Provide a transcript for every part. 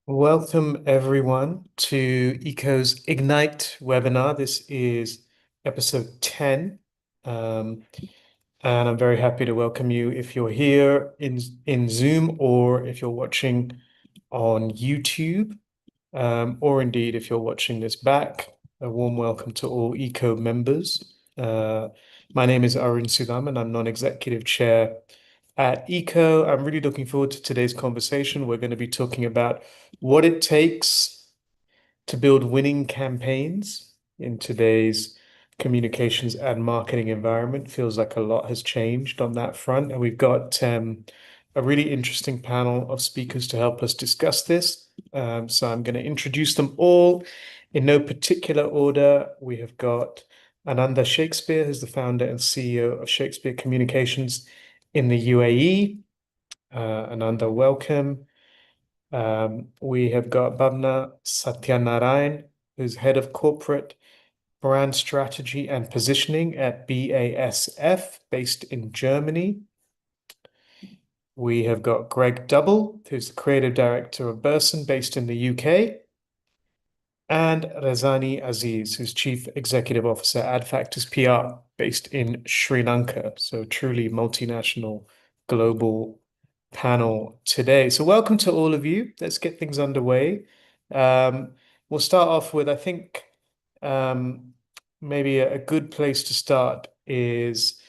Welcome everyone to ICCO's Ignite webinar. This is episode 10. Um, and I'm very happy to welcome you if you're here in Zoom or if you're watching on YouTube, or indeed if you're watching this back. A warm welcome to all ICCO members. My name is Arun Sudham and I'm non-executive chair at ICCO. I'm really looking forward to today's conversation. We're going to be talking about what it takes to build winning campaigns in today's communications and marketing environment. Feels like a lot has changed on that front. And we've got a really interesting panel of speakers to help us discuss this. So I'm going to introduce them all in no particular order. We have got Ananda Shakespeare, who's the founder and CEO of Shakespeare Communications in the UAE. Ananda, welcome. We have got Bhavna Satyanarayan, who's head of corporate brand strategy and positioning at BASF, based in Germany. We have got Greg Double, who's the creative director of Burson, based in the UK. And Razani Aziz, who's chief executive officer at Factors PR, based in Sri Lanka. So truly multinational, global panel today. So welcome to all of you. Let's get things underway. We'll start off with, I think, um, maybe a good place to start is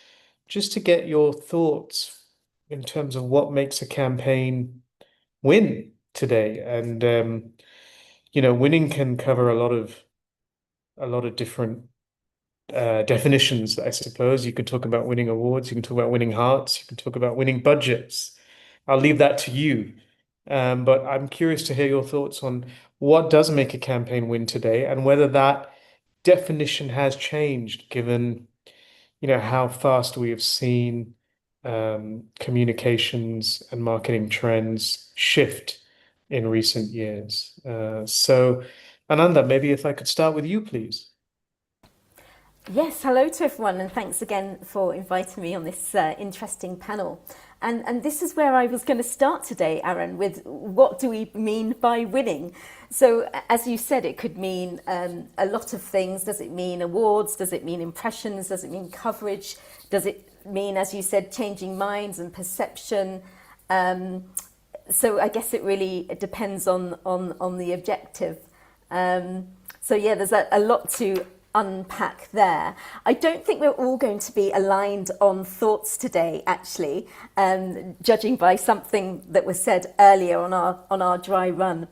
just to get your thoughts in terms of what makes a campaign win today. And winning can cover a lot of different definitions, I suppose. You could talk about winning awards, you can talk about winning hearts, you can talk about winning budgets. I'll leave that to you. But I'm curious to hear your thoughts on what does make a campaign win today and whether that definition has changed given, how fast we have seen communications and marketing trends shift in recent years. So, Ananda, maybe if I could start with you, please. Yes, hello to everyone, and thanks again for inviting me on this interesting panel. And this is where I was going to start today, Aaron, with what do we mean by winning? So, as you said, it could mean a lot of things. Does it mean awards? Does it mean impressions? Does it mean coverage? Does it mean, as you said, changing minds and perception? So, I guess it depends on the objective. So yeah, there's a lot to unpack there. I don't think we're all going to be aligned on thoughts today, actually, judging by something that was said earlier on our dry run.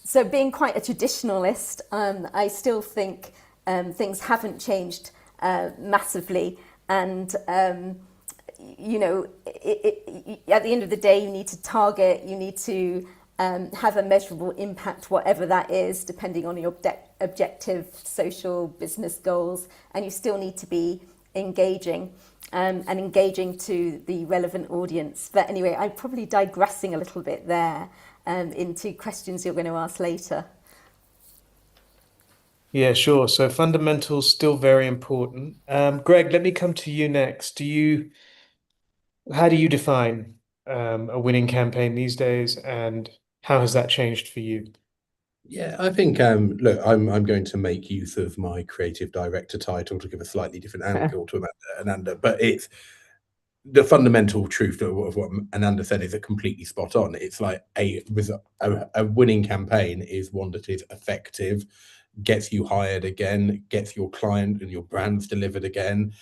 So being quite a traditionalist, I still think things haven't changed massively, and at the end of the day, you need to target, you need to have a measurable impact, whatever that is, depending on your objective, social, business goals, and you still need to be engaging and engaging to the relevant audience. But anyway, I'm probably digressing a little bit there into questions you're going to ask later. Yeah, sure. So fundamentals still very important. Greg, let me come to you next. How do you define a winning campaign these days, and how has that changed for you? Yeah, I think look, I'm going to make use of my creative director title to give a slightly different angle to Ananda, but it's the fundamental truth of what Ananda said is completely spot on. It's like a winning campaign is one that is effective, gets you hired again, gets your client and your brands delivered again,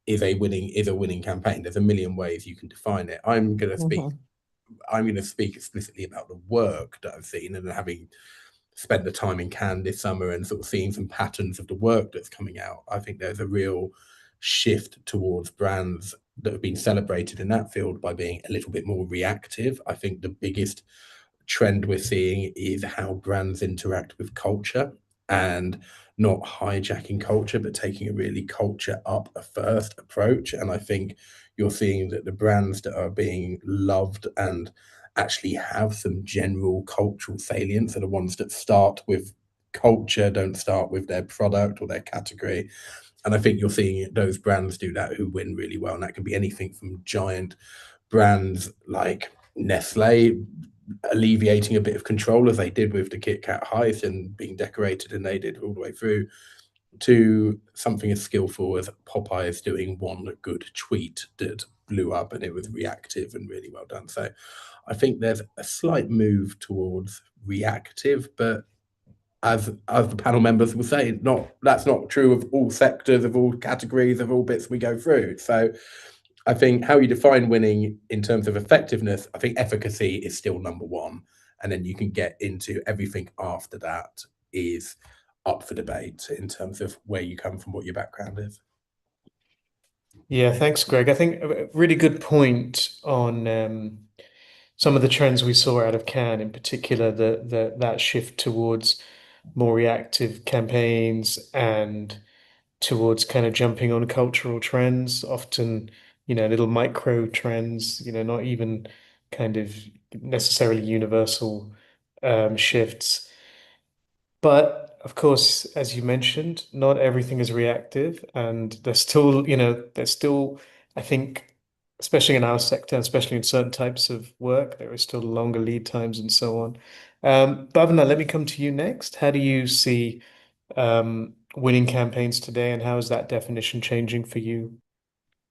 is a winning campaign. There's a million ways you can define it. I'm going to speak explicitly about the work that I've seen, and having spent the time in Cannes this summer and sort of seeing some patterns of the work that's coming out, I think there's a real shift towards brands that have been celebrated in that field by being a little bit more reactive. I think the biggest trend we're seeing is how brands interact with culture, and not hijacking culture, but taking a really culture up a first approach. And I think you're seeing that the brands that are being loved and actually have some general cultural salience are the ones that start with culture, don't start with their product or their category. And I think you're seeing those brands do that who win really well. And that can be anything from giant brands like Nestle, alleviating a bit of control, as they did with the Kit Kat Hyacinth being decorated, and they did all the way through, to something as skillful as Popeyes doing one good tweet that blew up and it was reactive and really well done. So I think there's a slight move towards reactive, but as the panel members will say, not that's not true of all sectors, of all categories, of all bits we go through. So I think how you define winning in terms of effectiveness, I think efficacy is still number one. And then you can get into everything after that is up for debate in terms of where you come from, what your background is. Yeah, thanks, Greg. I think a really good point on some of the trends we saw out of Cannes, in particular, that shift towards more reactive campaigns and towards kind of jumping on cultural trends, often, little micro trends, not even kind of necessarily universal shifts. But of course, as you mentioned, not everything is reactive, and there's still, I think, especially in our sector, especially in certain types of work, there is still longer lead times and so on. Bhavna, let me come to you next. How do you see winning campaigns today, and how is that definition changing for you?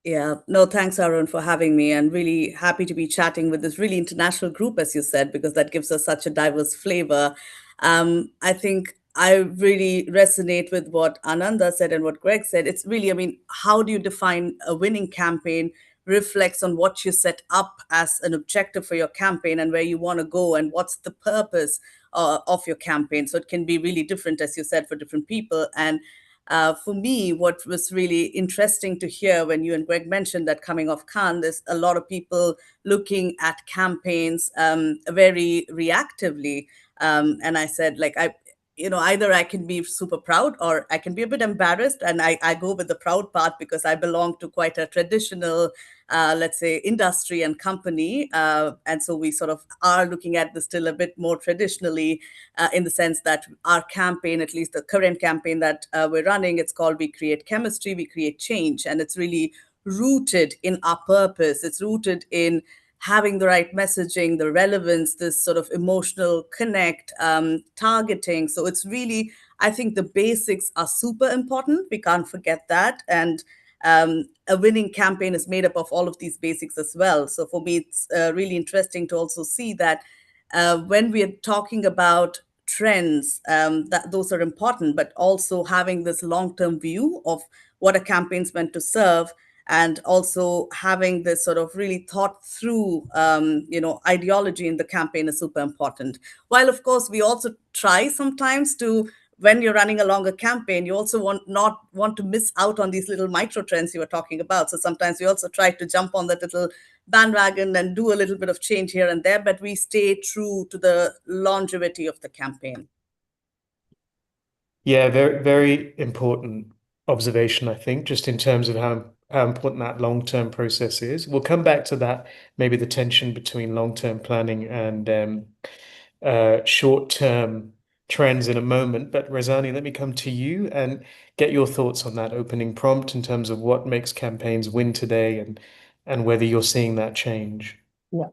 Yeah, no, thanks, Arun, for having me. And really happy to be chatting with this really international group, as you said, because that gives us such a diverse flavor. I think I really resonate with what Ananda said and what Greg said. It's really, I mean, how do you define a winning campaign reflects on what you set up as an objective for your campaign and where you want to go and what's the purpose of your campaign. So it can be really different, as you said, for different people. And for me, what was really interesting to hear when you and Greg mentioned that coming off Cannes, there's a lot of people looking at campaigns very reactively. And I said, like, either I can be super proud or I can be a bit embarrassed. And I go with the proud part because I belong to quite a traditional, let's say, industry and company. And so we sort of are looking at this still a bit more traditionally, in the sense that our campaign, at least the current campaign that we're running, it's called We Create Chemistry, We Create Change. And it's really rooted in our purpose. It's rooted in having the right messaging, the relevance, this sort of emotional connect, targeting. So it's really, I think the basics are super important. We can't forget that. And a winning campaign is made up of all of these basics as well. So for me, it's really interesting to also see that when we are talking about trends, that those are important, but also having this long-term view of what a campaign's meant to serve, and also having this sort of really thought through, ideology in the campaign is super important. While of course we also try sometimes to, when you're running a longer campaign, you also not want to miss out on these little micro trends you were talking about. So sometimes we also try to jump on that little bandwagon and do a little bit of change here and there, but we stay true to the longevity of the campaign. Yeah, very, very important observation, I think, just in terms of how important that long-term process is. We'll come back to that, maybe the tension between long-term planning and short-term trends in a moment. But Razani, let me come to you and get your thoughts on that opening prompt in terms of what makes campaigns win today, and whether you're seeing that change. Yeah.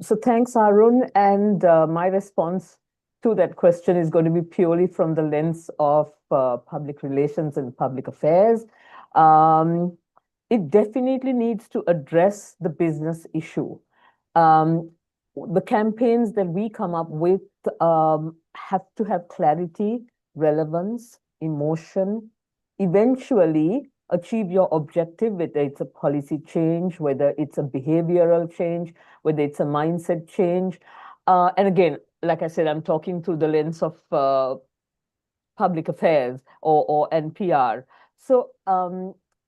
So thanks, Arun. And my response to that question is going to be purely from the lens of public relations and public affairs. It definitely needs to address the business issue. The campaigns that we come up with have to have clarity, relevance, emotion, eventually achieve your objective, whether it's a policy change, whether it's a behavioral change, whether it's a mindset change. And again, like I said, I'm talking through the lens of public affairs or NPR. So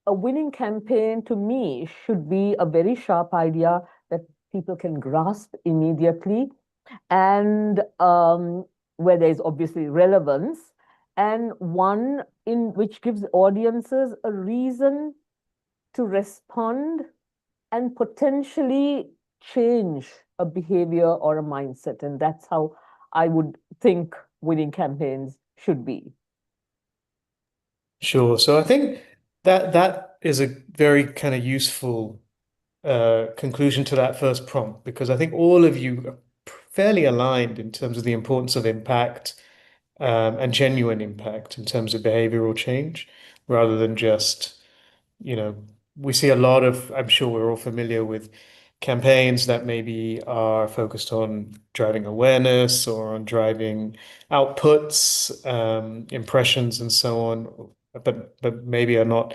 a winning campaign to me should be a very sharp idea that people can grasp immediately, and where there is obviously relevance, and one in which gives audiences a reason to respond and potentially change a behavior or a mindset. And that's how I would think winning campaigns should be. Sure. So I think that is a very kind of useful conclusion to that first prompt, because I think all of you fairly aligned in terms of the importance of impact and genuine impact in terms of behavioral change, rather than just, you know, we see a lot of, I'm sure we're all familiar with campaigns that maybe are focused on driving awareness or on driving outputs, impressions, and so on, but maybe are not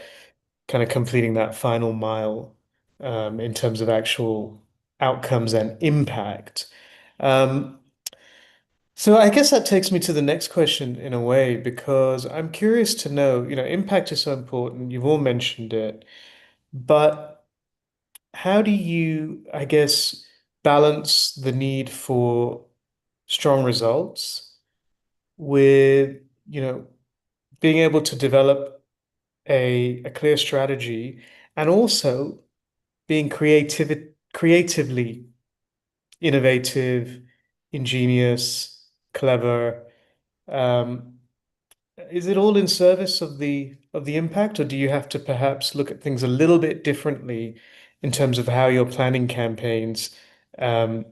kind of completing that final mile in terms of actual outcomes and impact. Um, so I guess that takes me to the next question in a way, because I'm curious to know, impact is so important. You've all mentioned it, but how do you, I guess, balance the need for strong results with, you know, being able to develop a clear strategy and also being creatively innovative, ingenious, clever. Um, is it all in service of the impact, or do you have to perhaps look at things a little bit differently in terms of how you're planning campaigns, um,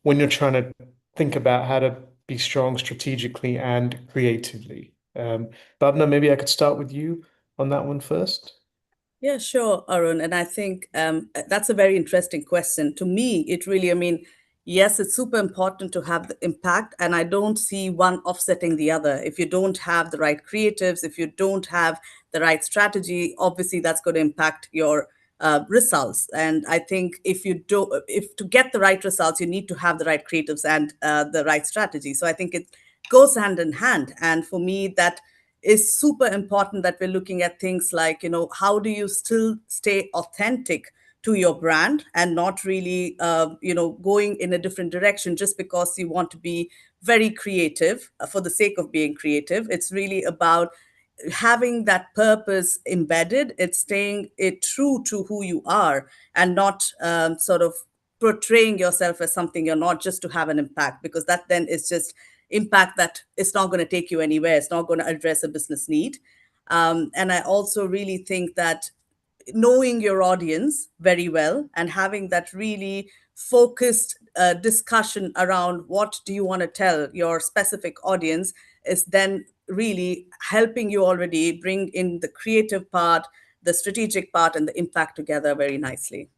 when you're trying to think about how to be strong strategically and creatively? Bhavna, maybe I could start with you on that one first. Yeah, sure, Arun. And I think that's a very interesting question. To me, it really, I mean, yes, it's super important to have the impact, and I don't see one offsetting the other. If you don't have the right creatives, if you don't have the right strategy, obviously that's going to impact your results. And I think if to get the right results, you need to have the right creatives and the right strategy. So I think it goes hand in hand. And for me, that is super important, that we're looking at things like, how do you still stay authentic to your brand and not really, going in a different direction just because you want to be very creative for the sake of being creative. It's really about having that purpose embedded. It's staying it true to who you are and not sort of portraying yourself as something you're not, just to have an impact, because that then is just impact that it's not going to take you anywhere. It's not going to address a business need. And I also really think that knowing your audience very well and having that really focused discussion around what do you want to tell your specific audience is then really helping you already bring in the creative part, the strategic part, and the impact together very nicely.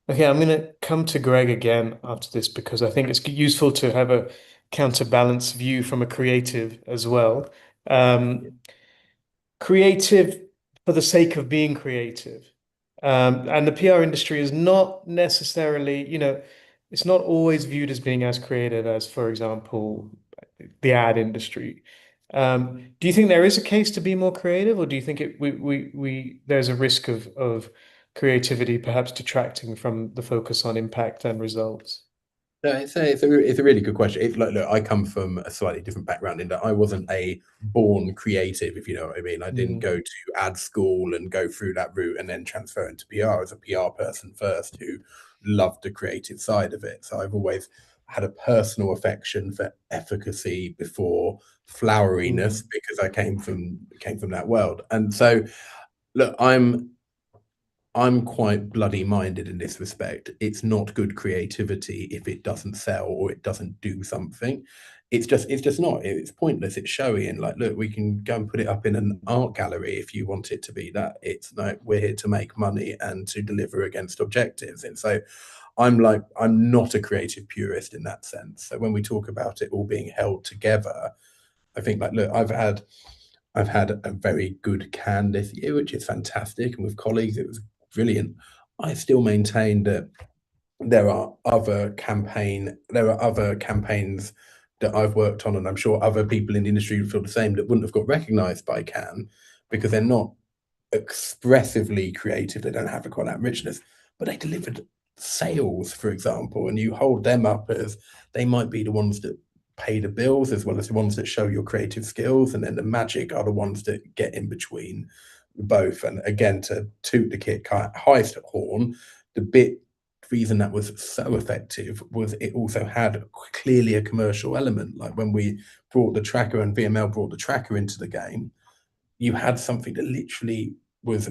Okay, I'm going to come to Greg again after this because I think it's useful to have a counterbalance view from a creative as well. Um, Creative for the sake of being creative. And the PR industry is not necessarily, it's not always viewed as being as creative as, for example, the ad industry. Do you think there is a case to be more creative, or do you think there's a risk of creativity perhaps detracting from the focus on impact and results? No, it's a really good question. Look, I come from a slightly different background in that I wasn't a born creative, if you know what I mean. I didn't go to ad school and go through that route and then transfer into PR as a PR person first who loved the creative side of it. So I've always had a personal affection for efficacy before floweriness because I came from that world. And so look, I'm quite bloody minded in this respect. It's not good creativity if it doesn't sell or it doesn't do something. It's just not. It's pointless. It's showy, and like, look, we can go and put it up in an art gallery if you want it to be that. It's like we're here to make money and to deliver against objectives. And so I'm not a creative purist in that sense. So when we talk about it all being held together, I think like, look, I've had a very good can this year, which is fantastic, and with colleagues, it was brilliant. I still maintain that there are other campaigns that I've worked on, and I'm sure other people in the industry would feel the same, that wouldn't have got recognised by Cannes because they're not expressively creative. They don't have quite that richness, but they delivered sales, for example, and you hold them up as they might be the ones that pay the bills as well as the ones that show your creative skills, and then the magic are the ones that get in between both. And again, to toot the kit highest horn, the reason that was so effective was it also had clearly a commercial element. Like when we brought the tracker and VML brought the tracker into the game, you had something that literally was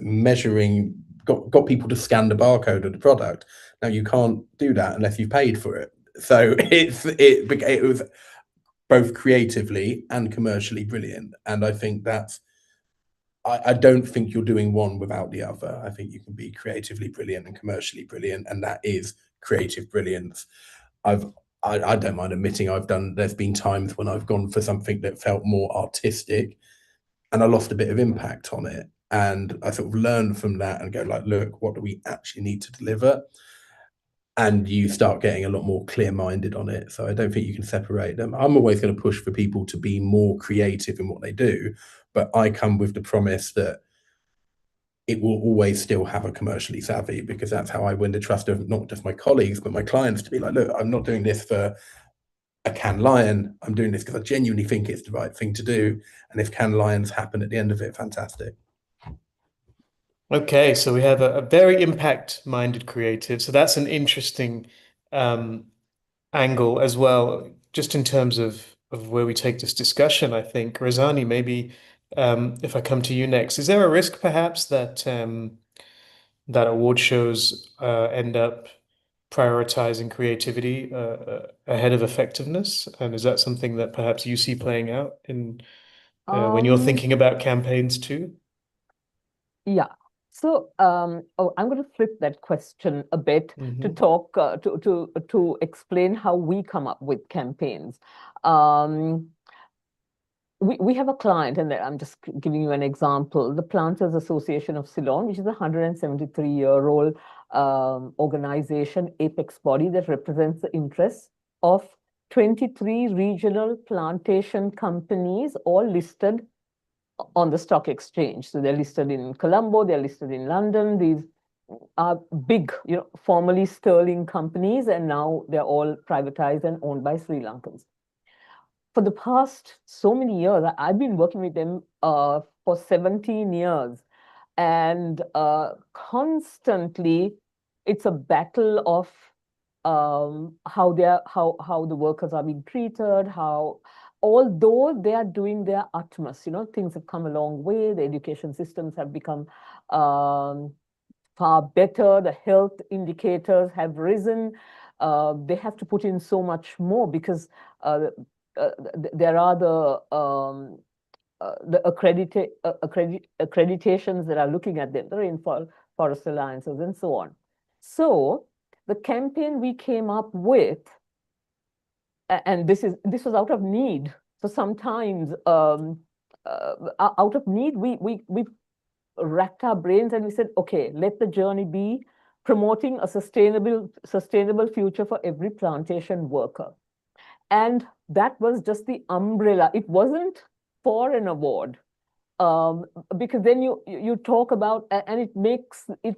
got people to scan the barcode of the product. Now you can't do that unless you've paid for it. So it was both creatively and commercially brilliant. And I think I don't think you're doing one without the other. I think you can be creatively brilliant and commercially brilliant, and that is creative brilliance. I don't mind admitting there's been times when I've gone for something that felt more artistic and I lost a bit of impact on it. And I sort of learned from that and go like, look, what do we actually need to deliver? And you start getting a lot more clear-minded on it. So I don't think you can separate them. I'm always going to push for people to be more creative in what they do, but I come with the promise that it will always still have a commercially savvy, because that's how I win the trust of not just my colleagues, but my clients, to be like, look, I'm not doing this for a Cannes Lion. I'm doing this because I genuinely think it's the right thing to do. And if Cannes Lions happen at the end of it, fantastic. Okay, so we have a very impact-minded creative. So that's an interesting angle as well, just in terms of where we take this discussion, I think. Razani, maybe if I come to you next, is there a risk perhaps that that award shows end up prioritizing creativity ahead of effectiveness? And is that something that perhaps you see playing out in when you're Um, thinking about campaigns too? yeah. So, I'm going to flip that question a bit to Hmm. talk to explain how we come up with campaigns. Um, we have a client, and I'm just giving you an example, the Planters Association of Ceylon, which is a 173-year-old organization, apex body that represents the interests of 23 regional plantation companies, all listed on the stock exchange. So they're listed in Colombo, they're listed in London. These are big, formerly sterling companies, and now they're all privatized and owned by Sri Lankans. For the past so many years, I've been working with them for 17 years. And constantly, it's a battle of how the workers are being treated, although they are doing their utmost, things have come a long way, the education systems have become far better, the health indicators have risen. They have to put in so much more because there are the accreditations that are looking at them, the rainforest alliances and so on. So the campaign we came up with, and this was out of need. So sometimes out of need, we racked our brains and we said, okay, let the journey be promoting a sustainable future for every plantation worker. And that was just the umbrella. It wasn't for an award. Because then you talk about, and it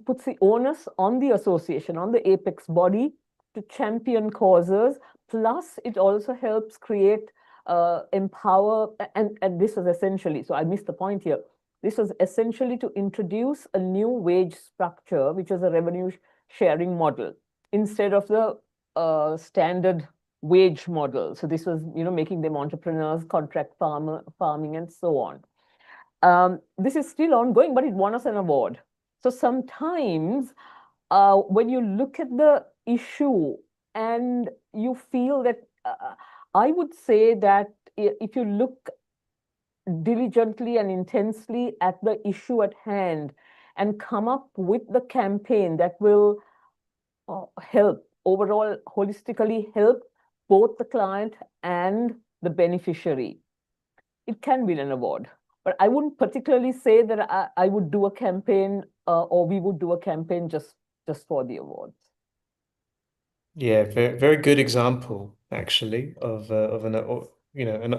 puts the onus on the association, on the apex body to champion causes. Plus, it also helps create, empower, and this was essentially, so I missed the point here. This was essentially to introduce a new wage structure, which is a revenue sharing model, instead of the standard wage model. So this was, making them entrepreneurs, contract farming, and so on. This is still ongoing, but it won us an award. So sometimes when you look at the issue and you feel that, I would say that if you look diligently and intensely at the issue at hand and come up with the campaign that will help, overall holistically help both the client and the beneficiary, it can win an award. But I wouldn't particularly say that I would do a campaign or we would do a campaign just for the awards. Yeah, very, very good example actually of an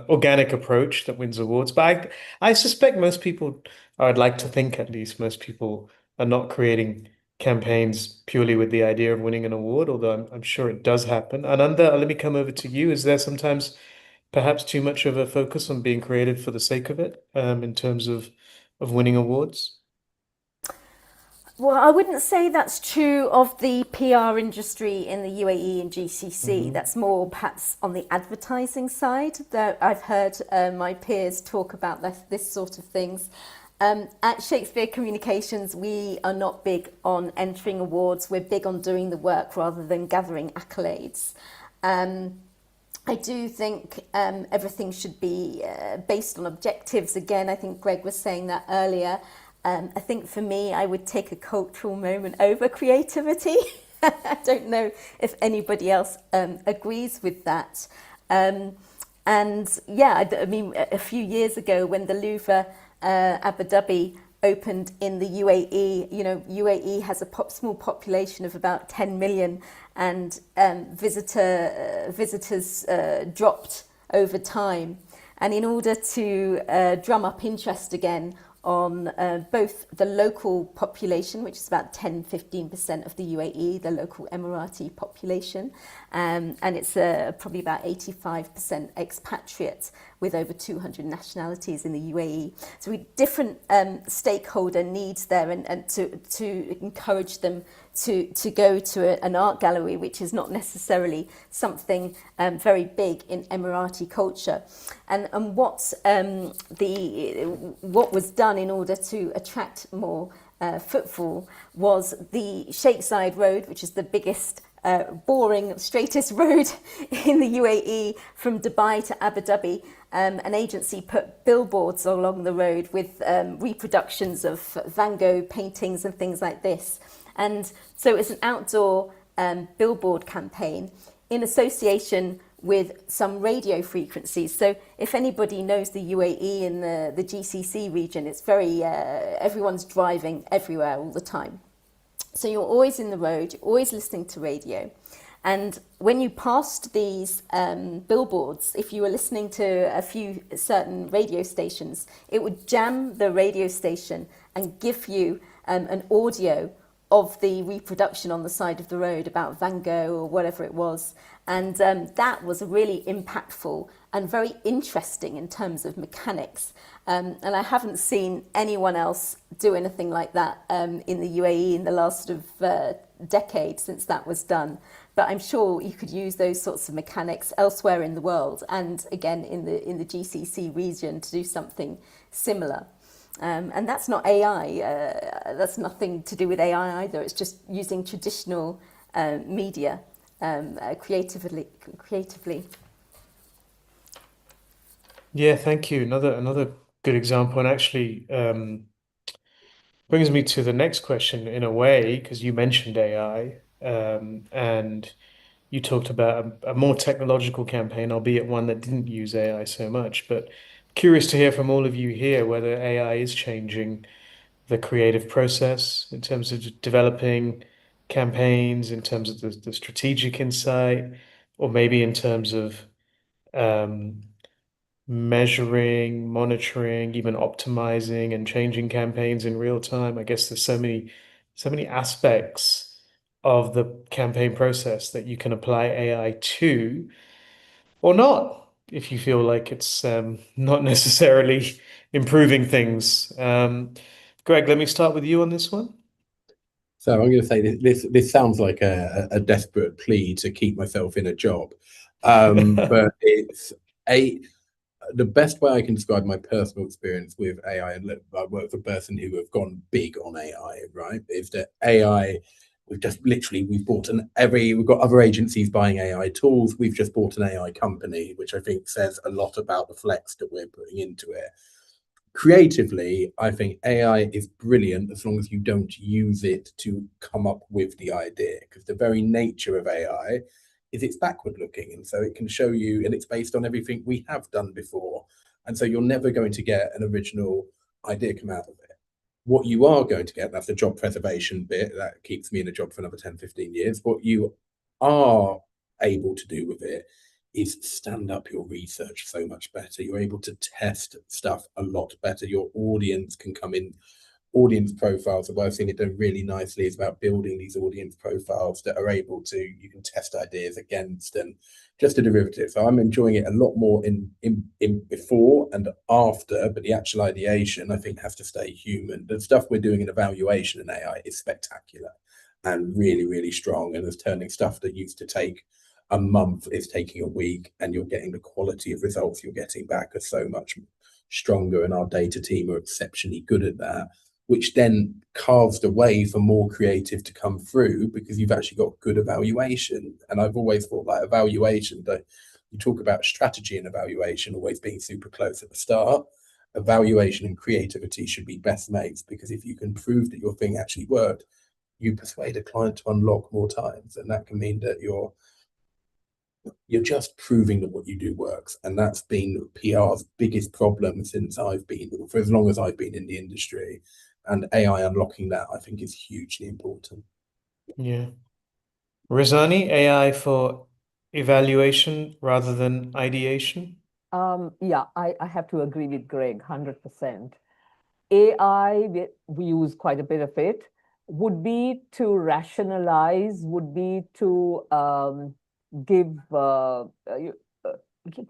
organic approach that wins awards. But I suspect most people, or I'd like to think at least, most people are not creating campaigns purely with the idea of winning an award, although I'm sure it does happen. Ananda, let me come over to you. Is there sometimes perhaps too much of a focus on being creative for the sake of it, in terms of winning awards? Well, I wouldn't say that's true of the PR industry in the UAE and GCC. Hmm. That's more perhaps on the advertising side that I've heard my peers talk about this sort of things. At Shakespeare Communications, we are not big on entering awards. We're big on doing the work rather than gathering accolades. I do think everything should be based on objectives. Again, I think Greg was saying that earlier. I think for me, I would take a cultural moment over creativity. I don't know if anybody else agrees with that. And yeah, I mean, a few years ago when the Louvre Abu Dhabi opened in the UAE, you know, UAE has a small population of about 10 million, and visitors dropped over time. And in order to drum up interest again on both the local population, which is about 10-15% of the UAE, the local Emirati population, and it's probably about 85% expatriate with over 200 nationalities in the UAE. So we different stakeholder needs there, and to encourage them to go to an art gallery, which is not necessarily something very big in Emirati culture. And what was done in order to attract more footfall was the Sheikh Zayed Road, which is the biggest boring, straightest road in the UAE from Dubai to Abu Dhabi. An agency put billboards along the road with reproductions of Van Gogh paintings and things like this. And so it's an outdoor billboard campaign in association with some radio frequencies. So if anybody knows the UAE and the GCC region, it's very, everyone's driving everywhere all the time. So you're always in the road, you're always listening to radio. And when you passed these billboards, if you were listening to a few certain radio stations, it would jam the radio station and give you an audio of the reproduction on the side of the road about Van Gogh or whatever it was. And that was really impactful and very interesting in terms of mechanics. And I haven't seen anyone else do anything like that in the UAE in the last sort of decade since that was done. But I'm sure you could use those sorts of mechanics elsewhere in the world, and again in the GCC region, to do something similar. And that's not AI. That's nothing to do with AI either. It's just using traditional media creatively. Yeah, thank you. Another good example, and actually brings me to the next question in a way, because you mentioned AI, and you talked about a more technological campaign, albeit one that didn't use AI so much. But curious to hear from all of you here whether AI is changing the creative process in terms of developing campaigns, in terms of the strategic insight, or maybe in terms of um, measuring, monitoring, even optimizing and changing campaigns in real time. I guess there's so many aspects of the campaign process that you can apply AI to, or not, if you feel like it's not necessarily improving things. Greg, let me start with you on this one. So I'm going to say this sounds like a desperate plea to keep myself in a job, but it's the best way I can describe my personal experience with AI, and look, I work for a person who have gone big on AI, right? Is that AI? We've got other agencies buying AI tools. We've just bought an AI company, which I think says a lot about the flex that we're putting into it. Creatively, I think AI is brilliant as long as you don't use it to come up with the idea, because the very nature of AI is it's backward looking, and so it can show you, and it's based on everything we have done before, and so you're never going to get an original idea come out of it. What you are going to get, that's the job preservation bit that keeps me in a job for another 10-15 years. What you are able to do with it is stand up your research so much better. You're able to test stuff a lot better. Your audience can come in. Audience profiles, what I've seen it done really nicely is about building these audience profiles that are able to, you can test ideas against, and just a derivative. So I'm enjoying it a lot more in before and after, but the actual ideation I think has to stay human. The stuff we're doing in evaluation in AI is spectacular and really, really strong, and it's turning stuff that used to take a month is taking a week, and you're getting the quality of results you're getting back are so much stronger, and our data team are exceptionally good at that. which then carves the way for more creative to come through because you've actually got good evaluation. And I've always thought that evaluation, that you talk about strategy and evaluation always being super close at the start. Evaluation and creativity should be best mates, because if you can prove that your thing actually worked, you persuade a client to unlock more times, and that can mean that you're just proving that what you do works. And that's been PR's biggest problem since for as long as I've been in the industry. And AI unlocking that, I think, is hugely important. Yeah. Rizani, AI for evaluation rather than ideation? Yeah, I have to agree with Greg 100%. AI, we use quite a bit of it, would be to rationalize, would be to give, to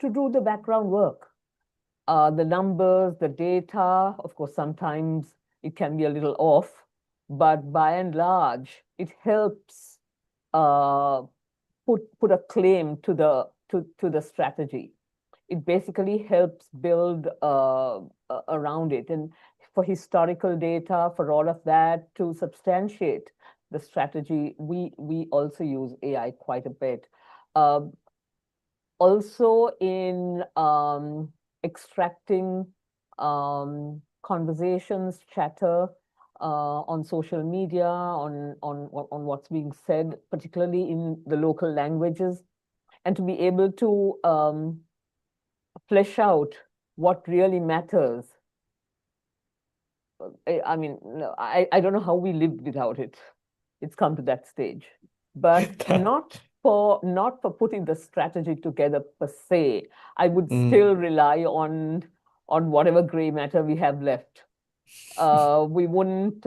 do the background work. The numbers, the data, of course, sometimes it can be a little off, but by and large, it helps put a claim to the strategy. It basically helps build around it. And for historical data, for all of that to substantiate the strategy, we also use AI quite a bit. Also in extracting conversations, chatter on social media, on what's being said, particularly in the local languages, and to be able to flesh out what really matters. I mean, no, I don't know how we lived without it. It's come to that stage, but not for putting the strategy together per se. I would still rely on whatever gray matter we have left. We wouldn't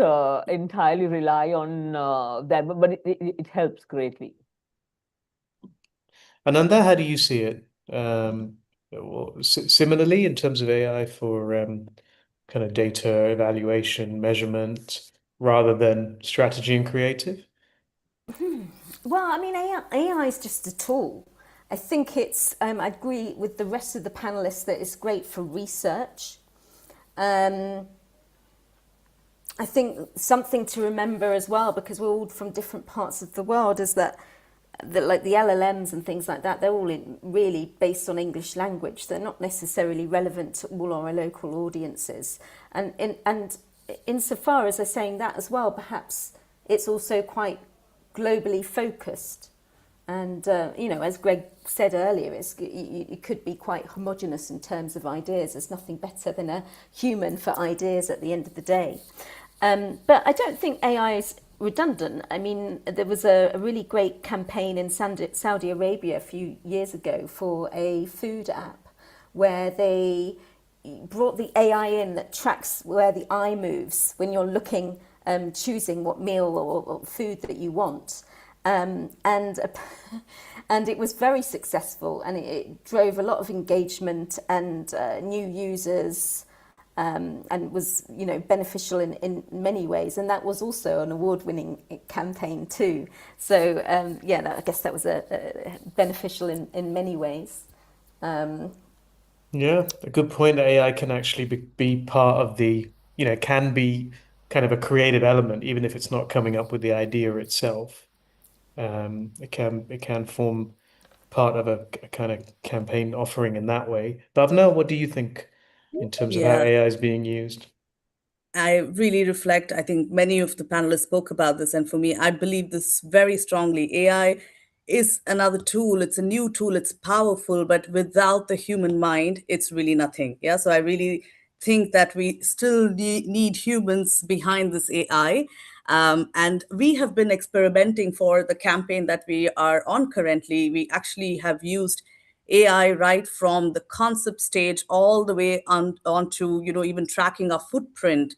entirely rely on that, but it helps greatly. Ananda, how do you see it? Similarly, in terms of AI for kind of data evaluation, measurement, rather than strategy and creative? Well, I mean, AI is just a tool. I think I agree with the rest of the panelists that it's great for research. I think something to remember as well, because we're all from different parts of the world, is that like the LLMs and things like that, they're all really based on English language. They're not necessarily relevant to all our local audiences. And insofar as they're saying that as well, perhaps it's also quite globally focused. And, as Greg said earlier, it could be quite homogenous in terms of ideas. There's nothing better than a human for ideas at the end of the day. But I don't think AI is redundant. I mean, there was a really great campaign in Saudi Arabia a few years ago for a food app where they brought the AI in that tracks where the eye moves when you're looking, choosing what meal or food that you want. And it was very successful, and it drove a lot of engagement and new users, and was beneficial in many ways. And that was also an award-winning campaign too. So I guess that was beneficial in many ways. Yeah, a good point that AI can actually be part of can be kind of a creative element, even if it's not coming up with the idea itself. It can form part of a kind of campaign offering in that way. Bhavna, what do you think in terms of how Yeah, AI is being used? I really reflect. I think many of the panelists spoke about this. And for me, I believe this very strongly. AI is another tool. It's a new tool. It's powerful, but without the human mind, it's really nothing. Yeah. So I really think that we still need humans behind this AI. And we have been experimenting for the campaign that we are on currently. We actually have used AI right from the concept stage all the way onto even tracking our footprint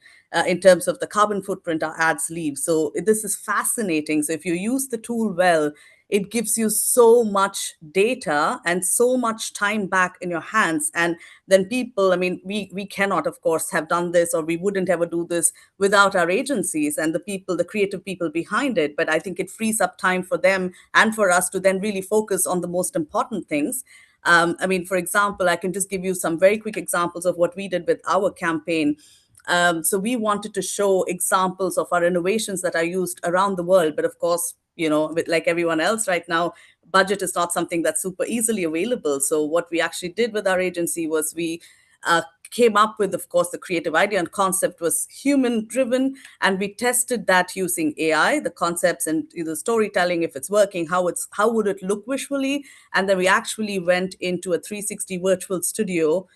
in terms of the carbon footprint our ads leave. So this is fascinating. So if you use the tool well, it gives you so much data and so much time back in your hands. And then people, I mean, we cannot, of course, have done this, or we wouldn't ever do this without our agencies and the people, the creative people behind it. But I think it frees up time for them and for us to then really focus on the most important things. I mean, for example, I can just give you some very quick examples of what we did with our campaign. So we wanted to show examples of our innovations that are used around the world. But of course, like everyone else right now, budget is not something that's super easily available. So what we actually did with our agency was we came up with, of course, the creative idea and concept was human driven, and we tested that using AI, the concepts and the storytelling, if it's working, how would it look visually. And then we actually went into a 360 virtual studio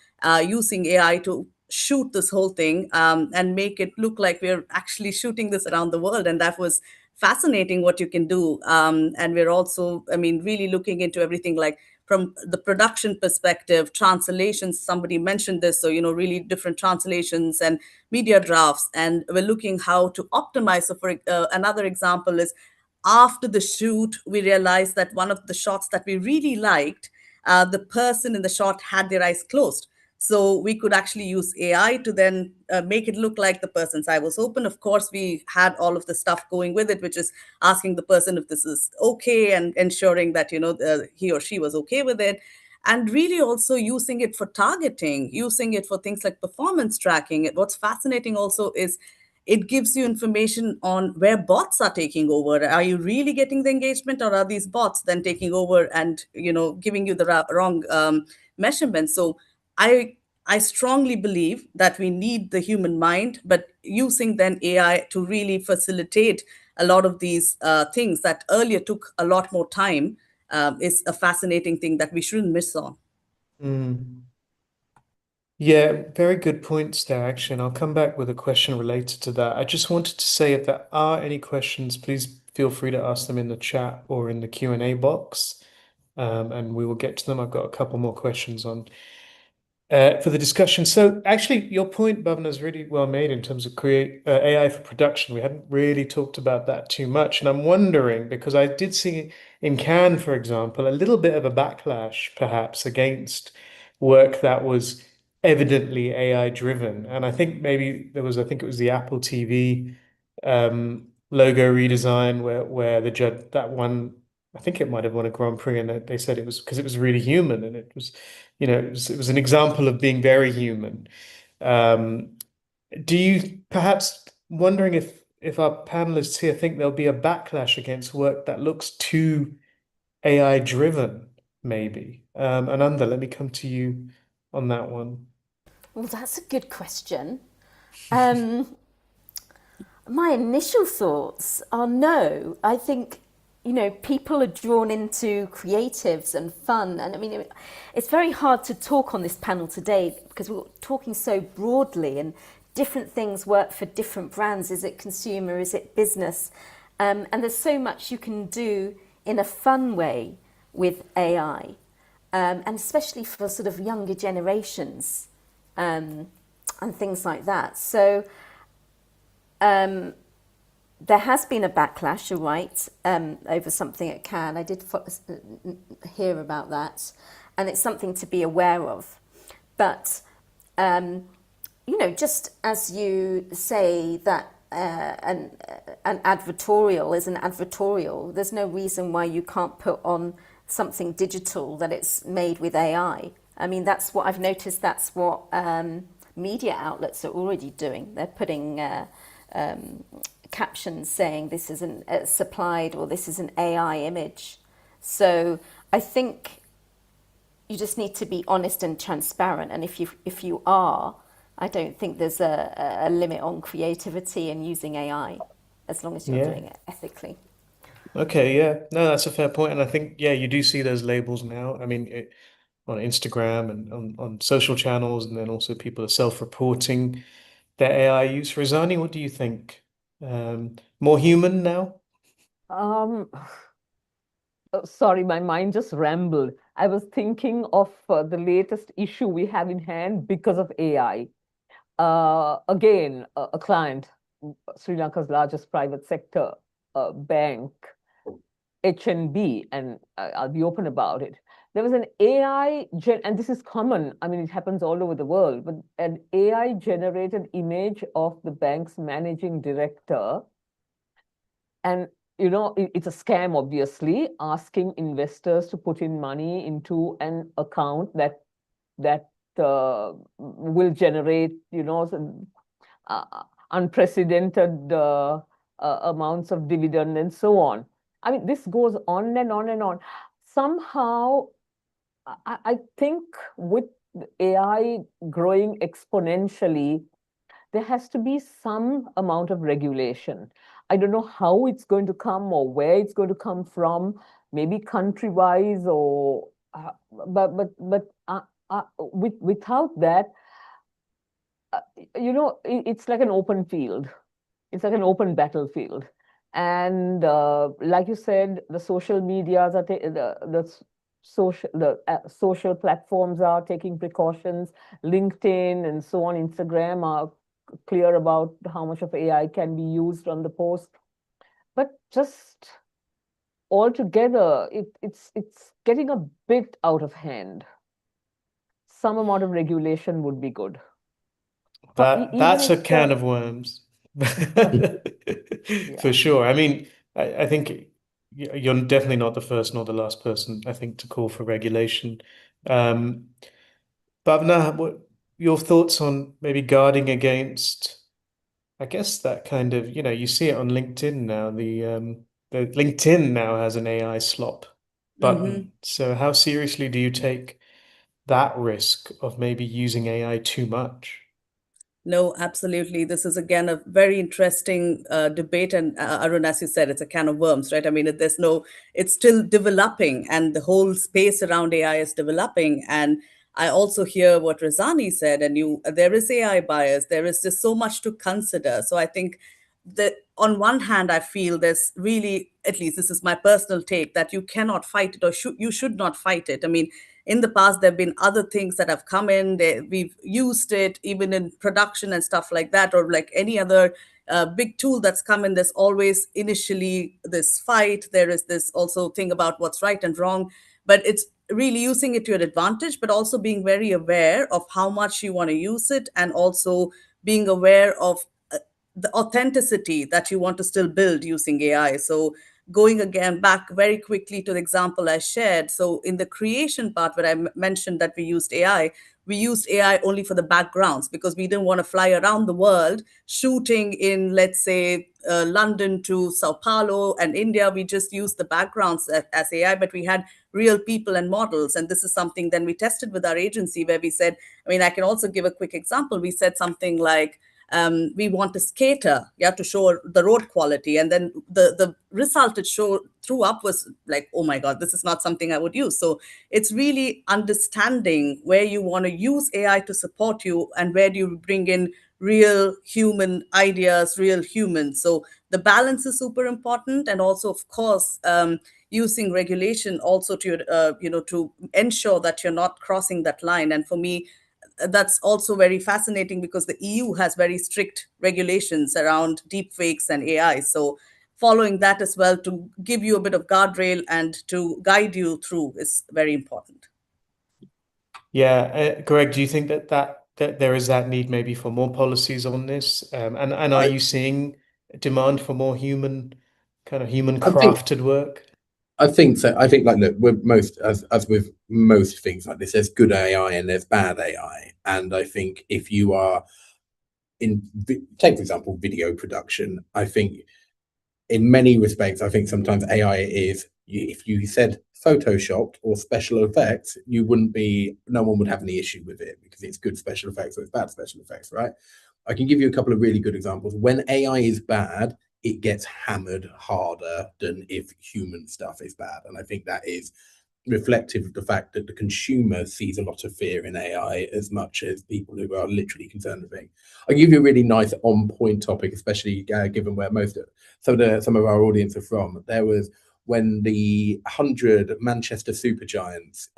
using AI to shoot this whole thing, and make it look like we're actually shooting this around the world. And that was fascinating what you can do. And we're also, really looking into everything, like from the production perspective, translations. Somebody mentioned this, so really different translations and media drafts. And we're looking how to optimize. So for another example is, after the shoot, we realized that one of the shots that we really liked, the person in the shot had their eyes closed. So we could actually use AI to then make it look like the person's eye was open. Of course, we had all of the stuff going with it, which is asking the person if this is okay and ensuring that he or she was okay with it. And really also using it for targeting, using it for things like performance tracking. What's fascinating also is it gives you information on where bots are taking over. Are you really getting the engagement, or are these bots then taking over and giving you the wrong measurements? So I I strongly believe that we need the human mind, but using then AI to really facilitate a lot of these things that earlier took a lot more time is a fascinating thing that we shouldn't miss on. Mm. Yeah, very good points there, actually. And I'll come back with a question related to that. I just wanted to say, if there are any questions, please feel free to ask them in the chat or in the Q&A box, and we will get to them. I've got a couple more questions on for the discussion. So actually, your point, Bhavna, is really well made in terms of create AI for production. We hadn't really talked about that too much. And I'm wondering, because I did see in Cannes, for example, a little bit of a backlash perhaps against work that was evidently AI driven. And I think maybe there was, I think it was the Apple TV logo redesign where the judge, that one, I think it might have won a Grand Prix, and they said it was because it was really human, and it was, it was an example of being very human. Um, do you perhaps wondering if our panelists here think there'll be a backlash against work that looks too AI driven, maybe? Ananda, let me come to you on that one. Well, that's a good question. Um, my initial thoughts are no. I think, people are drawn into creatives and fun. And I mean, it's very hard to talk on this panel today because we're talking so broadly, and different things work for different brands. Is it consumer? Is it business? And there's so much you can do in a fun way with AI, and especially for sort of younger generations, and things like that. So there has been a backlash, you're right, over something at Cannes. I did hear about that, and it's something to be aware of. But, just as you say that an advertorial is an advertorial, there's no reason why you can't put on something digital that it's made with AI. I mean, that's what I've noticed. That's what media outlets are already doing. They're putting captions saying this is an supplied, or this is an AI image. So I think you just need to be honest and transparent. And if you are, I don't think there's a limit on creativity and using AI, as long as you're Yeah. doing it ethically. Okay, yeah. No, that's a fair point. And I think, yeah, you do see those labels now. I mean, on Instagram and on social channels, and then also people are self-reporting their AI use. Rizani, what do you think? More human now? Um, sorry, my mind just rambled. I was thinking of the latest issue we have in hand because of AI. Again, a client, Sri Lanka's largest private sector bank, HNB, and I'll be open about it. There was an and this is common, I mean, it happens all over the world, but an AI generated image of the bank's managing director. And, it's a scam, obviously, asking investors to put in money into an account that will generate, unprecedented amounts of dividend and so on. I mean, this goes on and on and on. Somehow, I think with AI growing exponentially, there has to be some amount of regulation. I don't know how it's going to come or where it's going to come from, maybe country-wise or, without that, it's like an open field. It's like an open battlefield. And like you said, the social medias are social platforms are taking precautions. LinkedIn and so on, Instagram are clear about how much of AI can be used on the post. But just altogether, it's getting a bit out of hand. Some amount of regulation would be good. Even That's a if can of worms. For yeah. sure. I mean, I think you're definitely not the first nor the last person, I think, to call for regulation. Bhavna, what your thoughts on maybe guarding against, I guess that kind of, you see it on LinkedIn now. The LinkedIn now has an AI slop Hmm. button. So how seriously do you take that risk of maybe using AI too much? No, absolutely. This is again a very interesting debate, and Arun, as you said, it's a can of worms, right? I mean, it's still developing, and the whole space around AI is developing. And I also hear what Razani said, and there is AI bias. There is just so much to consider. So I think that on one hand, I feel there's really, at least this is my personal take, that you cannot fight it, or you should not fight it. I mean, in the past there have been other things that have come in, we've used it even in production and stuff like that, or like any other big tool that's come in. There's always initially this fight. There is this also thing about what's right and wrong, but it's really using it to your advantage, but also being very aware of how much you want to use it, and also being aware of the authenticity that you want to still build using AI. So going again back very quickly to the example I shared. So in the creation part where I mentioned that we used AI only for the backgrounds because we didn't want to fly around the world shooting in, let's say, London to Sao Paulo and India. We just used the backgrounds as AI, but we had real people and models. And this is something then we tested with our agency where we said, I mean, I can also give a quick example. We said something like, we want a skater, yeah, to show the road quality, and then the result it threw up was like, oh my god, this is not something I would use. So it's really understanding where you want to use AI to support you, and where do you bring in real human ideas, real humans. So the balance is super important, and also, of course, using regulation also to to ensure that you're not crossing that line. And for me, that's also very fascinating because the EU has very strict regulations around deepfakes and AI. So following that as well to give you a bit of guardrail and to guide you through is very important. Yeah, Greg, do you think that there is that need maybe for more policies on this? And are I, you seeing demand for more human I think crafted work? I think so. I think like look, with most as with most things like this, there's good AI and there's bad AI. And I think if you are take for example video production, I think in many respects, I think sometimes AI is, if you said photoshopped or special effects, no one would have any issue with it because it's good special effects or it's bad special effects, right? I can give you a couple of really good examples. When AI is bad, it gets hammered harder than if human stuff is bad. And I think that is reflective of the fact that the consumer sees a lot of fear in AI as much as people who are literally concerned with it. I'll give you a really nice on-point topic, especially given where some of our audience are from. There was when the 100 Manchester Super Giants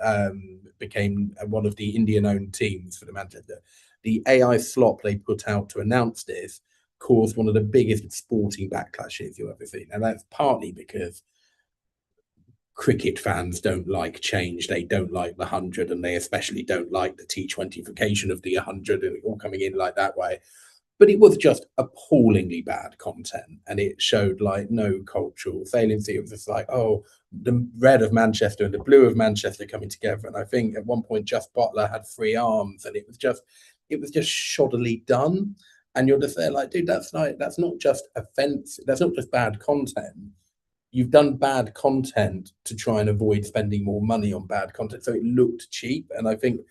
became one of the Indian-owned teams for the Manchester. The AI slop they put out to announce this caused one of the biggest sporting backlashes you'll ever see. And that's partly because cricket fans don't like change. They don't like the 100, and they especially don't like the T20fication of the 100 and all coming in like that way. But it was just appallingly bad content, and it showed like no cultural saliency. It was just like, oh, the red of Manchester and the blue of Manchester coming together. And I think at one point, Just Butler had 3 arms, and it was just shoddily done. and you're just there like, dude, that's not just offensive, that's not just bad content. You've done bad content to try and avoid spending more money on bad content, so it looked cheap. And I think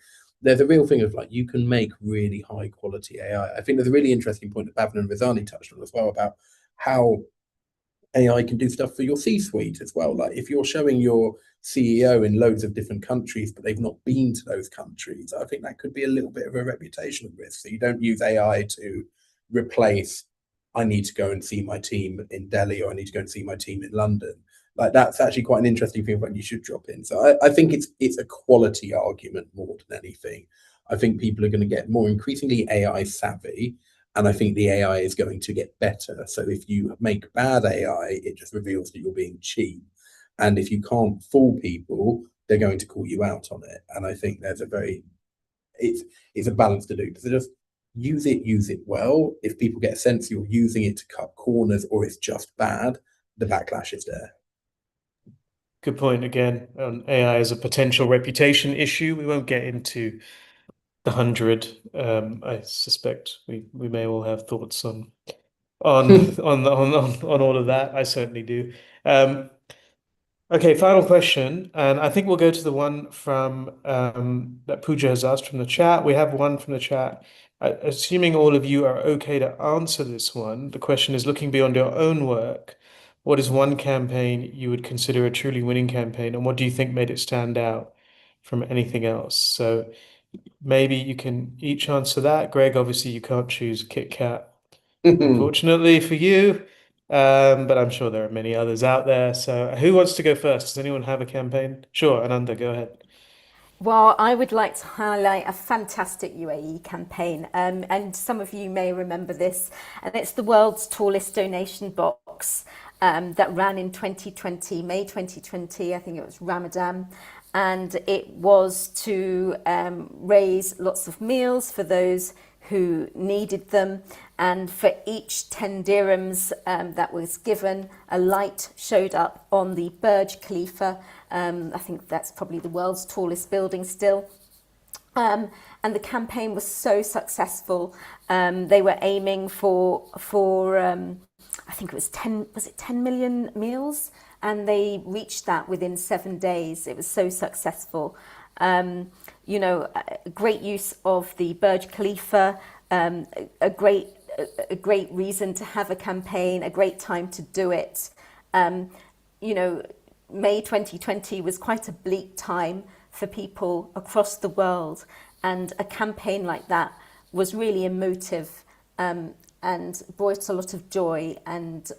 there's a real thing of like, you can make really high quality AI. I think there's a really interesting point that Bhavna and Rizani touched on as well, about how AI can do stuff for your C-suite as well. Like if you're showing your CEO in loads of different countries, but they've not been to those countries, I think that could be a little bit of a reputational risk. So you don't use AI to replace, I need to go and see my team in Delhi, or I need to go and see my team in London. Like that's actually quite an interesting thing when you should drop in. So I think it's a quality argument more than anything. I think people are going to get more increasingly AI savvy, and I think the AI is going to get better. So if you make bad AI, it just reveals that you're being cheap. And if you can't fool people, they're going to call you out on it. And I think there's it's a balance to do. So just use it well. If people get a sense you're using it to cut corners, or it's just bad, the backlash is there. Good point again. AI as a potential reputation issue. We won't get into the 100. I suspect we may all have thoughts on on all of that. I certainly do. Okay, final question, and I think we'll go to the one from that Pooja has asked from the chat. We have one from the chat. Assuming all of you are okay to answer this one, the question is, looking beyond your own work, what is one campaign you would consider a truly winning campaign, and what do you think made it stand out from anything else? So maybe you can each answer that. Greg, obviously you can't choose Kit Kat, unfortunately for you. But I'm sure there are many others out there. So who wants to go first? Does anyone have a campaign? Sure, Ananda, go ahead. Well, I would like to highlight a fantastic UAE campaign, and some of you may remember this, and it's the world's tallest donation box that ran in 2020, May 2020, I think it was Ramadan, and it was to raise lots of meals for those who needed them, and for each 10 dirhams that was given, a light showed up on the Burj Khalifa. I think that's probably the world's tallest building still. And the campaign was so successful. They were aiming for I think it was 10 million meals, and they reached that within 7 days. It was so successful. Great use of the Burj Khalifa, a great reason to have a campaign, a great time to do it. May 2020 was quite a bleak time for people across the world, and a campaign like that was really emotive and brought a lot of joy and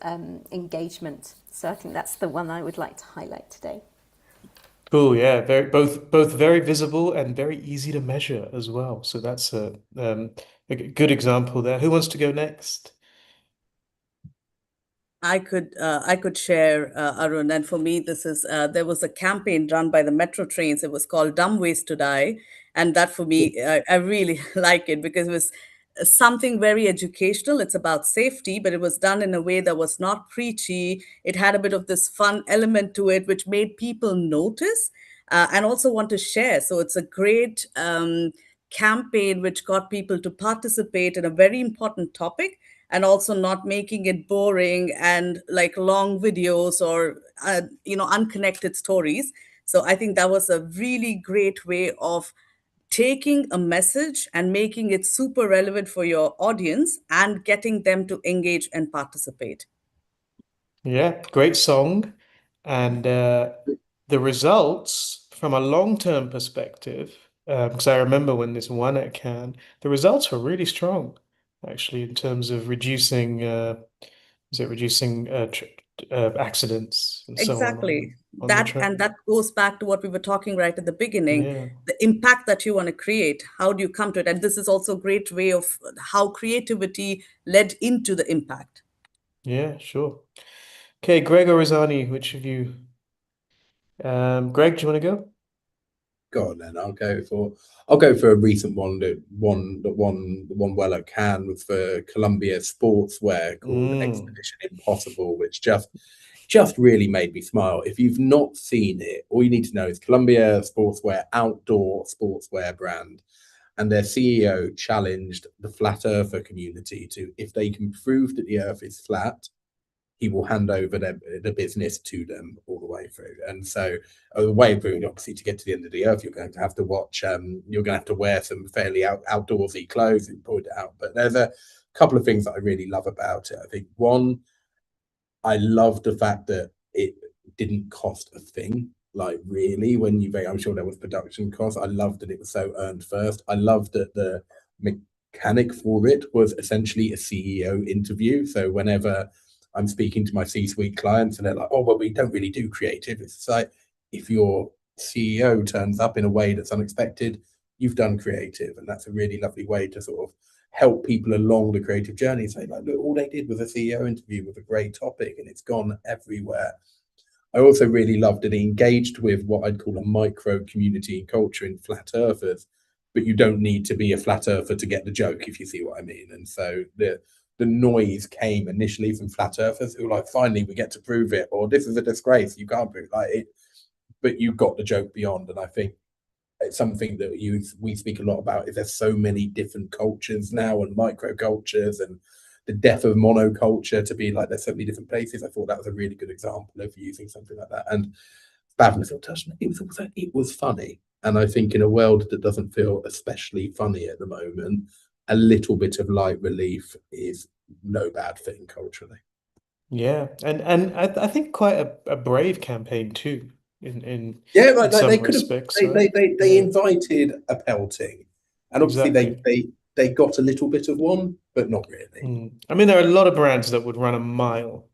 engagement. So I think that's the one I would like to highlight today. Cool, yeah, both very visible and very easy to measure as well. So that's a good example there. Who wants to go next? I could share, Arun, and for me, this is there was a campaign run by the metro trains. It was called "Dumb Ways to Die," and that for me, I really like it because it was something very educational. It's about safety, but it was done in a way that was not preachy. It had a bit of this fun element to it, which made people notice and also want to share. So it's a great campaign which got people to participate in a very important topic, and also not making it boring and like long videos or unconnected stories. So I think that was a really great way of taking a message and making it super relevant for your audience and getting them to engage and participate. Yeah, great song. And the results from a long-term perspective, because I remember when this won at Cannes, the results were really strong, actually, in terms of reducing, reducing accidents and so Exactly. on the That goes back to what we were talking right at the beginning, Yeah, the impact that you want to create. How do you come to it? And this is also a great way of how creativity led into the impact. yeah, sure. Okay, Greg or Rizani, which of you? Greg, do you want to go? Go on then. I'll go for a recent one that won well at Cannes, was for Columbia Sportswear, called Expedition Impossible, which just really made me smile. If you've not seen it, all you need to know is Columbia Sportswear, outdoor sportswear brand. and their CEO challenged the flat earther community to, if they can prove that the earth is flat, he will hand over the business to them all the way through. And so the way of proving, obviously, to get to the end of the earth, you're going to have to watch, you're going to have to wear some fairly outdoorsy clothes and point it out. But there's a couple of things that I really love about it. I think one, I love the fact that it didn't cost a thing. Like, really, when you, I'm sure there was production costs. I loved that it was so earned first. I loved that the mechanic for it was essentially a CEO interview. So whenever I'm speaking to my C-suite clients and they're like, oh, well, we don't really do creative, it's like, if your CEO turns up in a way that's unexpected, you've done creative. And that's a really lovely way to sort of help people along the creative journey. Say, like, look, all they did was a CEO interview with a great topic and it's gone everywhere. I also really loved that he engaged with what I'd call a micro community and culture in flat earthers, but you don't need to be a flat earther to get the joke, if you see what I mean. And so the noise came initially from flat earthers who were like, finally, we get to prove it, or this is a disgrace, you can't prove it. Like it, but you got the joke beyond. And I think it's something that we speak a lot about, is there's so many different cultures now and micro cultures, and the death of monoculture to be like there's so many different places. I thought that was a really good example of using something like that. And Bavner sort of touched on it. It was funny. And I think in a world that doesn't feel especially funny at the moment, a little bit of light relief is no bad thing culturally. Yeah, and I think quite a brave campaign too, in Yeah, like some they could have respects, they right? they Yeah, invited a pelting, and obviously exactly. they got a little bit of one, but not really. I mean, there are a lot of brands that would run a mile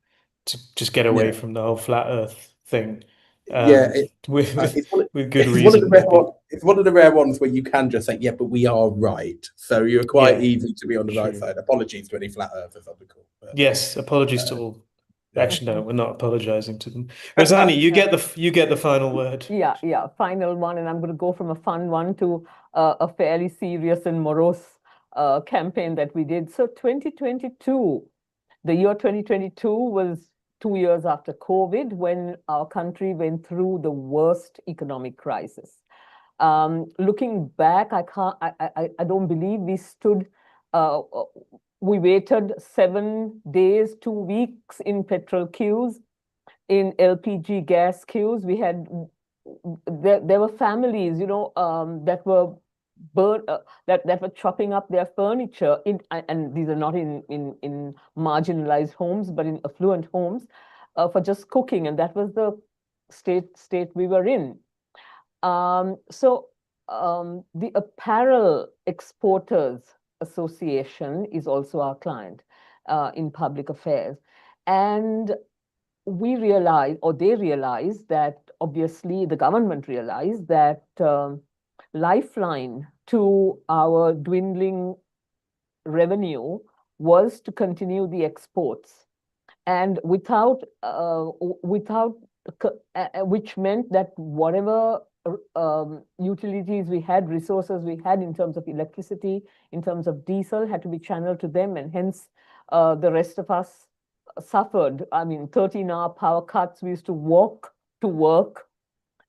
to just get away Yeah, from the whole flat Earth thing, yeah. with It's one, with good it's one of the reason, rare maybe. ones. It's one of the rare ones where you can just say, yeah, but we are right. So you're quite Yeah, easy to be on the right true. side. Apologies to any flat earthers on the call, but Yes, apologies to uh, all. yeah. Actually, no, we're not apologizing to them. Rosani, you get the final word. Yeah, final one, and I'm going to go from a fun one to a fairly serious and morose campaign that we did. So 2022, the year 2022 was 2 years after COVID, when our country went through the worst economic crisis. Looking back, I don't believe we stood. We waited 7 days, 2 weeks in petrol queues, in LPG gas queues. We had there were families, that were that were chopping up their furniture and these are not in marginalized homes, but in affluent homes, for just cooking, and that was the state we were in. The Apparel Exporters Association is also our client in public affairs. And we realized, or they realized, that obviously the government realized that lifeline to our dwindling revenue was to continue the exports. And which meant that whatever utilities we had, resources we had in terms of electricity, in terms of diesel, had to be channeled to them, and hence the rest of us suffered. I mean, 13-hour power cuts. We used to walk to work,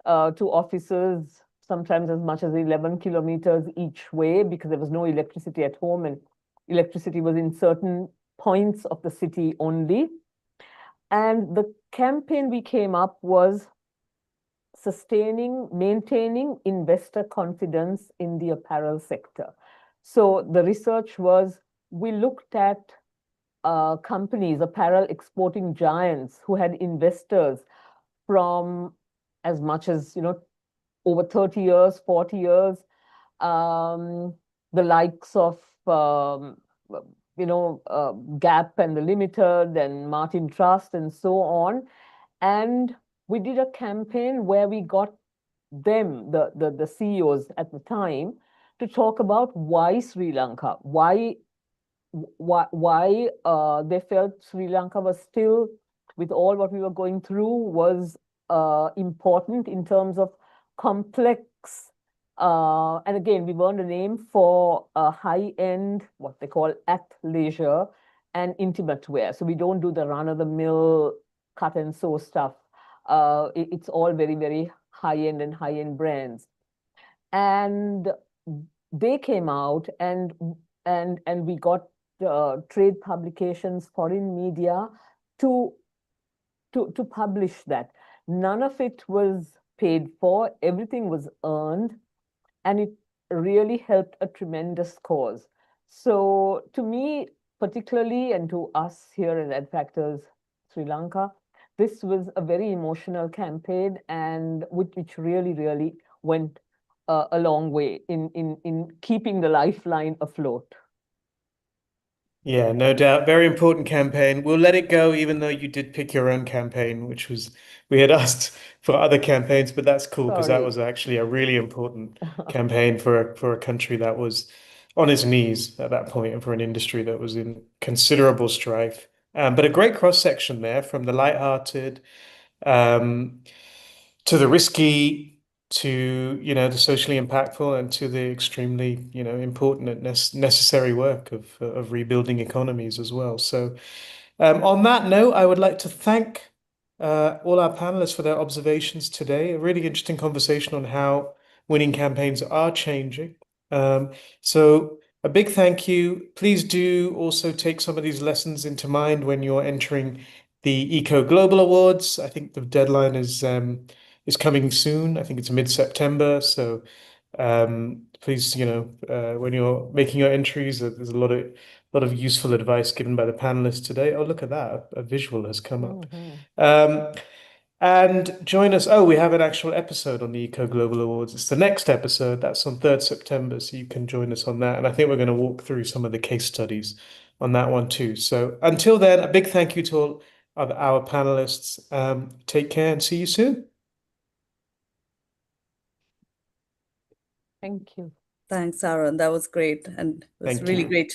to offices, sometimes as much as 11 kilometers each way, because there was no electricity at home, and electricity was in certain points of the city only. And the campaign we came up was maintaining investor confidence in the apparel sector. So the research was, we looked at companies, apparel exporting giants, who had investors from as much as, over 30 years, 40 years, the likes of, Gap and the Limited and Martin Trust and so on. And we did a campaign where we got them, the CEOs at the time, to talk about why Sri Lanka, why they felt Sri Lanka was still, with all what we were going through, was important in terms of complex. And again, we weren't a name for high-end, what they call athleisure and intimate wear. So we don't do the run-of-the-mill cut and sew stuff. It's all very, very high-end and high-end brands. And they came out and we got trade publications, foreign media to to publish that. None of it was paid for, everything was earned, and it really helped a tremendous cause. So to me, particularly, and to us here at Ed Factors Sri Lanka, this was a very emotional campaign, and which really, really went a long way in keeping the lifeline afloat. Yeah, no doubt. Very important campaign. We'll let it go, even though you did pick your own campaign, which was we had asked for other campaigns, but that's cool because that Sorry. was actually a really important campaign for a country that was on its knees at that point and for an industry that was in considerable strife. But a great cross section there from the lighthearted um, to the risky to the socially impactful and to the extremely important and necessary work of rebuilding economies as well. So on that note, I would like to thank all our panelists for their observations today. A really interesting conversation on how winning campaigns are changing. So a big thank you. Please do also take some of these lessons into mind when you're entering the Eco Global Awards. I think the deadline is coming soon. I think it's mid-September. So please, when you're making your entries, there's a lot of useful advice given by the panelists today. Oh, look at that. A visual has come up. And join us. Oh, we have an actual episode on the Eco Global Awards. It's the next episode. That's on 3rd September. So you can join us on that. And I think we're going to walk through some of the case studies on that one too. So until then, a big thank you to all of our panelists. Take care and see you soon. Thank you. Thanks, Aaron. That was great. And it was Thank really you. great